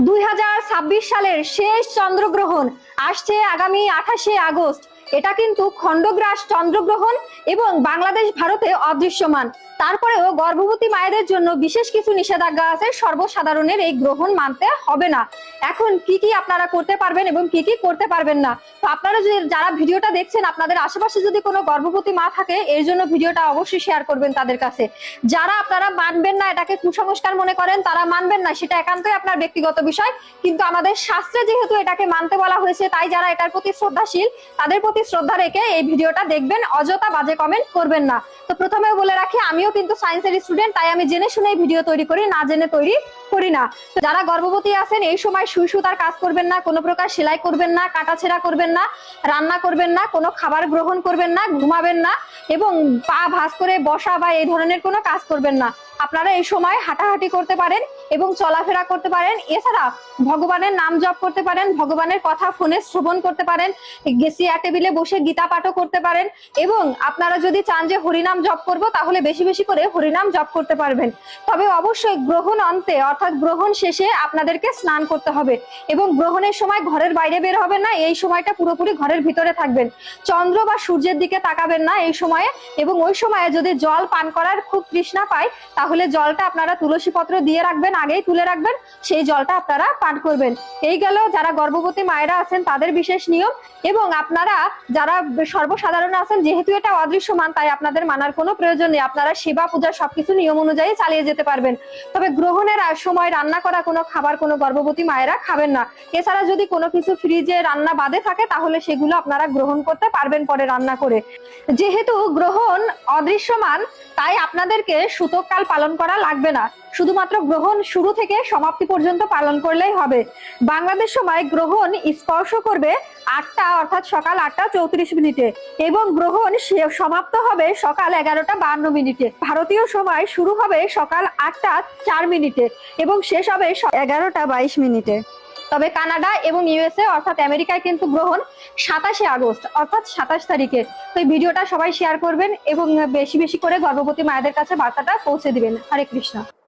2026 সালের শেষ চন্দ্রগ্রহণ আসছে আগামী 28শে আগস্ট। এটা কিন্তু খণ্ডগ্রাস চন্দ্রগ্রহণ এবং বাংলাদেশ ভারতে অদৃশ্যমান। তারপরেও গর্ভবতী মায়েদের জন্য বিশেষ কিছু নিষেধাজ্ঞা আছে, সর্বসাধারণের এই গ্রহণ মানতে হবে না। এখন কি কি আপনারা করতে পারবেন এবং কি কি করতে পারবেন না, তো আপনারা যারা ভিডিওটা দেখছেন আপনাদের আশেপাশে যদি কোনো গর্ভবতী মা থাকে এর জন্য ভিডিওটা অবশ্যই শেয়ার করবেন তাদের কাছে। যারা আপনারা মানবেন না, এটাকে কুসংস্কার মনে করেন, তারা মানবেন না, সেটা একান্তই আপনার ব্যক্তিগত বিষয়। কিন্তু আমাদের শাস্ত্রে যেহেতু এটাকে মানতে বলা হয়েছে, তাই যারা এটার প্রতি শ্রদ্ধাশীল তাদের প্রতি শ্রদ্ধা রেখে এই ভিডিওটা দেখবেন, অযথা বাজে কমেন্ট করবেন না। তো প্রথমে বলে রাখি, আমিও কিন্তু সায়েন্সের স্টুডেন্ট, তাই আমি জেনে শুনে ভিডিও তৈরি করি, না জেনে তৈরি করি না। তো যারা গর্ভবতী আছেন এই সময় সুই সুতার কাজ করবেন না, কোনো প্রকার সেলাই করবেন না, কাটাছেঁড়া করবেন না, রান্না করবেন না, কোনো খাবার গ্রহণ করবেন না, ঘুমাবেন না এবং পা ভাঁজ করে বসা বা এই ধরনের কোনো কাজ করবেন না। আপনারা এই সময় হাঁটাহাঁটি করতে পারেন এবং চলাফেরা করতে পারেন। এছাড়া ভগবানের নাম জপ করতে পারেন, ভগবানের কথা ফোনে শ্রবণ করতে পারেন, চেয়ার টেবিলে বসে গীতা পাঠও করতে পারেন এবং আপনারা যদি চান যে হরিনাম জপ করব তাহলে বেশি বেশি করে হরিনাম জপ করতে পারবেন। তবে অবশ্যই গ্রহণ অন্তে অর্থাৎ গ্রহণ শেষে আপনাদেরকে স্নান করতে হবে এবং গ্রহণের সময় ঘরের বাইরে বের হবেন না, এই সময়টা পুরোপুরি ঘরের ভিতরে থাকবেন। চন্দ্র বা সূর্যের দিকে তাকাবেন না এই সময়ে, এবং ওই সময়ে যদি জল পান করার খুব তৃষ্ণা পায় তাহলে জলটা আপনারা তুলসী পত্র দিয়ে রাখবেন, আগেই তুলে রাখবেন, সেই জলটা আপনারা পান করবেন। এই গেল যারা গর্ভবতী মায়েরা আছেন তাদের বিশেষ নিয়ম। এবং আপনারা যারা সর্বসাধারণ আছেন, যেহেতু এটা অদৃশ্যমান তাই আপনাদের মানার কোনো প্রয়োজন নেই, আপনারা সেবা পূজা সবকিছু নিয়ম অনুযায়ী চালিয়ে যেতে পারবেন। তবে গ্রহণের সময় রান্না করা কোনো খাবার কোনো গর্ভবতী মায়েরা খাবেন না। এছাড়া যদি কোনো কিছু ফ্রিজে রান্না বাদে থাকে তাহলে সেগুলো আপনারা গ্রহণ করতে পারবেন পরে রান্না করে। যেহেতু গ্রহণ অদৃশ্যমান তাই আপনাদেরকে সূতককাল পালন করা লাগবে না, শুধুমাত্র গ্রহণ শুরু থেকে সমাপ্তি পর্যন্ত পালন করলেই হবে। বাংলাদেশ সময় গ্রহণ স্পর্শ করবে 8টা অর্থাৎ সকাল 8টা 34 মিনিটে এবং গ্রহণ সমাপ্ত হবে সকাল 11টা 52 মিনিটে। ভারতীয় সময় শুরু হবে সকাল 8টা 4 মিনিটে এবং শেষ হবে 11টা 22 মিনিটে। তবে কানাডা এবং ইউএসএ অর্থাৎ আমেরিকায় কিন্তু গ্রহণ 27শে আগস্ট অর্থাৎ 27 তারিখে। তো এই ভিডিওটা সবাই শেয়ার করবেন এবং বেশি বেশি করে গর্ভবতী মায়েদের কাছে বার্তাটা পৌঁছে দিবেন। হরে কৃষ্ণ।